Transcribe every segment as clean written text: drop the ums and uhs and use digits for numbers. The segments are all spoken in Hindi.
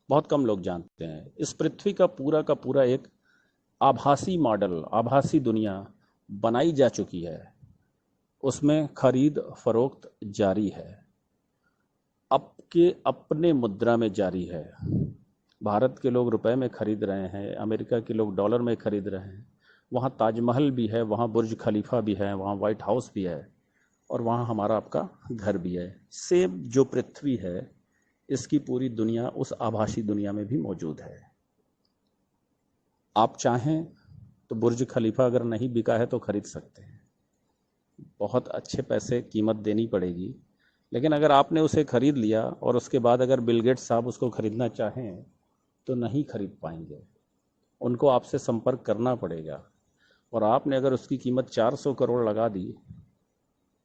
बहुत कम लोग जानते हैं। इस पृथ्वी का पूरा एक आभासी मॉडल, आभासी दुनिया बनाई जा चुकी है। उसमें खरीद फरोख्त जारी है, आपके अपने मुद्रा में जारी है। भारत के लोग रुपए में खरीद रहे हैं, अमेरिका के लोग डॉलर में खरीद रहे हैं। वहाँ ताजमहल भी है, वहाँ बुर्ज खलीफा भी है, वहाँ व्हाइट हाउस भी है, और वहाँ हमारा आपका घर भी है। सेम जो पृथ्वी है, इसकी पूरी दुनिया उस आभासी दुनिया में भी मौजूद है। आप चाहें तो बुर्ज खलीफा अगर नहीं बिका है तो खरीद सकते हैं, बहुत अच्छे पैसे कीमत देनी पड़ेगी। लेकिन अगर आपने उसे खरीद लिया और उसके बाद अगर बिल गेट्स साहब उसको खरीदना चाहें तो नहीं खरीद पाएंगे, उनको आपसे संपर्क करना पड़ेगा। और आपने अगर उसकी कीमत 400 करोड़ लगा दी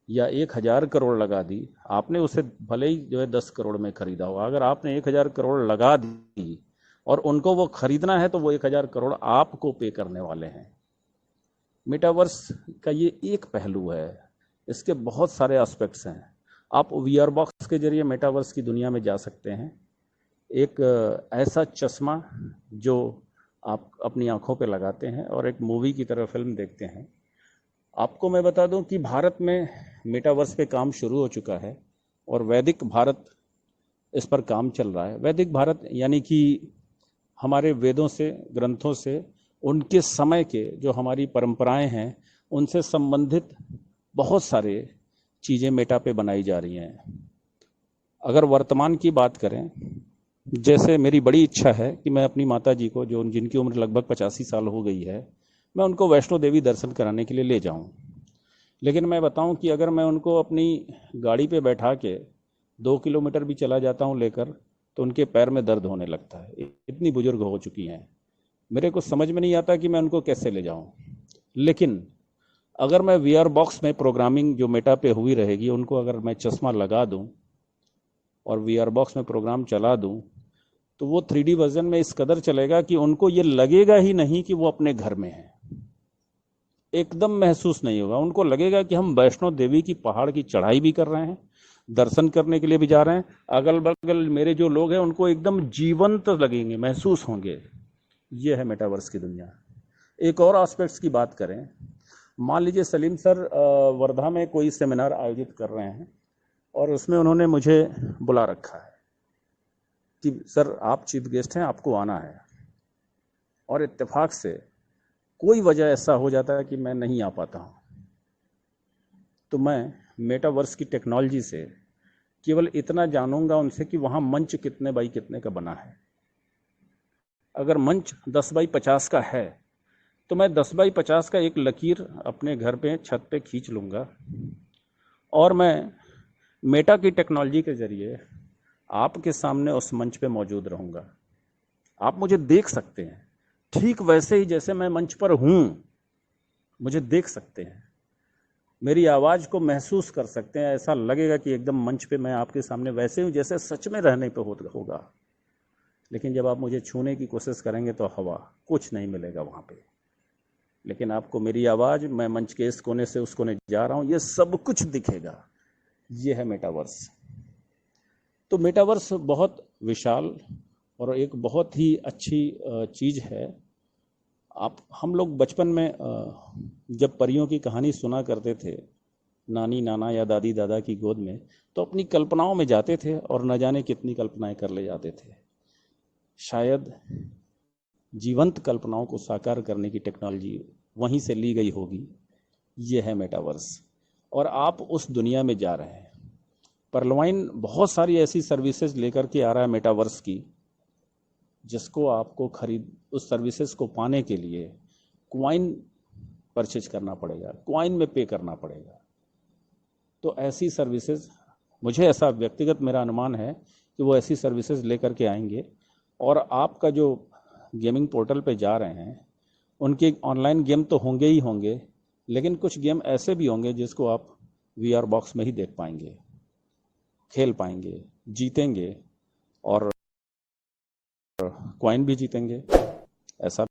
या 1000 करोड़ लगा दी, आपने उसे भले ही जो है 10 करोड़ में खरीदा होगा, अगर आपने 1000 करोड़ लगा दी और उनको वो खरीदना है तो वो 1000 करोड़ आपको पे करने वाले हैं। मेटावर्स का ये एक पहलू है, इसके बहुत सारे एस्पेक्ट्स हैं। आप वीआर बॉक्स के जरिए मेटावर्स की दुनिया में जा सकते हैं। एक ऐसा चश्मा जो आप अपनी आंखों पे लगाते हैं और एक मूवी की तरह फिल्म देखते हैं। आपको मैं बता दूं कि भारत में मेटावर्स पे काम शुरू हो चुका है और वैदिक भारत इस पर काम चल रहा है। वैदिक भारत यानी कि हमारे वेदों से, ग्रंथों से, उनके समय के जो हमारी परंपराएं हैं उनसे संबंधित बहुत सारे चीज़ें मेटा पे बनाई जा रही हैं। अगर वर्तमान की बात करें, जैसे मेरी बड़ी इच्छा है कि मैं अपनी माता जी को, जो जिनकी उम्र लगभग 85 साल हो गई है, मैं उनको वैष्णो देवी दर्शन कराने के लिए ले जाऊं। लेकिन मैं बताऊं कि अगर मैं उनको अपनी गाड़ी पे बैठा के 2 किलोमीटर भी चला जाता हूं लेकर, तो उनके पैर में दर्द होने लगता है। इतनी बुजुर्ग हो चुकी हैं। मेरे को समझ में नहीं आता कि मैं उनको कैसे ले जाऊं। लेकिन अगर मैं वीआर बॉक्स में प्रोग्रामिंग जो मेटा पे हुई रहेगी, उनको अगर मैं चश्मा लगा दूं और वीआर बॉक्स में प्रोग्राम चला दूं, तो वो 3D वर्जन में इस कदर चलेगा कि उनको ये लगेगा ही नहीं कि वो अपने घर में है। एकदम महसूस नहीं होगा। उनको लगेगा कि हम वैष्णो देवी की पहाड़ की चढ़ाई भी कर रहे हैं, दर्शन करने के लिए भी जा रहे हैं। अगल बगल मेरे जो लोग हैं उनको एकदम जीवंत लगेंगे, महसूस होंगे। ये है मेटावर्स की दुनिया। एक और एस्पेक्ट्स की बात करें, मान लीजिए सलीम सर वर्धा में कोई सेमिनार आयोजित कर रहे हैं और उसमें उन्होंने मुझे बुला रखा है कि सर आप चीफ गेस्ट हैं, आपको आना है, और इत्तेफाक से कोई वजह ऐसा हो जाता है कि मैं नहीं आ पाता हूँ, तो मैं मेटावर्स की टेक्नोलॉजी से केवल इतना जानूंगा उनसे कि वहाँ मंच कितने बाई कितने का बना है। अगर मंच 10 बाई 50 का है तो मैं 10 बाई 50 का एक लकीर अपने घर पे छत पे खींच लूँगा और मैं मेटा की टेक्नोलॉजी के ज़रिए आपके सामने उस मंच पे मौजूद रहूँगा। आप मुझे देख सकते हैं ठीक वैसे ही जैसे मैं मंच पर हूँ, मुझे देख सकते हैं, मेरी आवाज़ को महसूस कर सकते हैं। ऐसा लगेगा कि एकदम मंच पे मैं आपके सामने वैसे हूँ जैसे सच में रहने पे होगा। लेकिन जब आप मुझे छूने की कोशिश करेंगे तो हवा, कुछ नहीं मिलेगा वहाँ पे। लेकिन आपको मेरी आवाज़, मैं मंच के इस कोने से उस कोने जा रहा हूँ, ये सब कुछ दिखेगा। ये है मेटावर्स। तो मेटावर्स बहुत विशाल और एक बहुत ही अच्छी चीज़ है। हम लोग बचपन में जब परियों की कहानी सुना करते थे नानी नाना या दादी दादा की गोद में, तो अपनी कल्पनाओं में जाते थे और न जाने कितनी कल्पनाएं कर ले जाते थे। शायद जीवंत कल्पनाओं को साकार करने की टेक्नोलॉजी वहीं से ली गई होगी। ये है मेटावर्स और आप उस दुनिया में जा रहे हैं। परलवाइन बहुत सारी ऐसी सर्विसेज लेकर के आ रहा है मेटावर्स की, जिसको आपको उस सर्विसेज को पाने के लिए क्वाइन परचेज करना पड़ेगा, क्वाइन में पे करना पड़ेगा। तो ऐसी सर्विसेज, मुझे ऐसा व्यक्तिगत मेरा अनुमान है कि वो ऐसी सर्विसेज लेकर के आएंगे और आपका जो गेमिंग पोर्टल पे जा रहे हैं उनके ऑनलाइन गेम तो होंगे ही होंगे, लेकिन कुछ गेम ऐसे भी होंगे जिसको आप वीआर बॉक्स में ही देख पाएंगे, खेल पाएंगे, जीतेंगे और क्वाइन भी जीतेंगे। ऐसा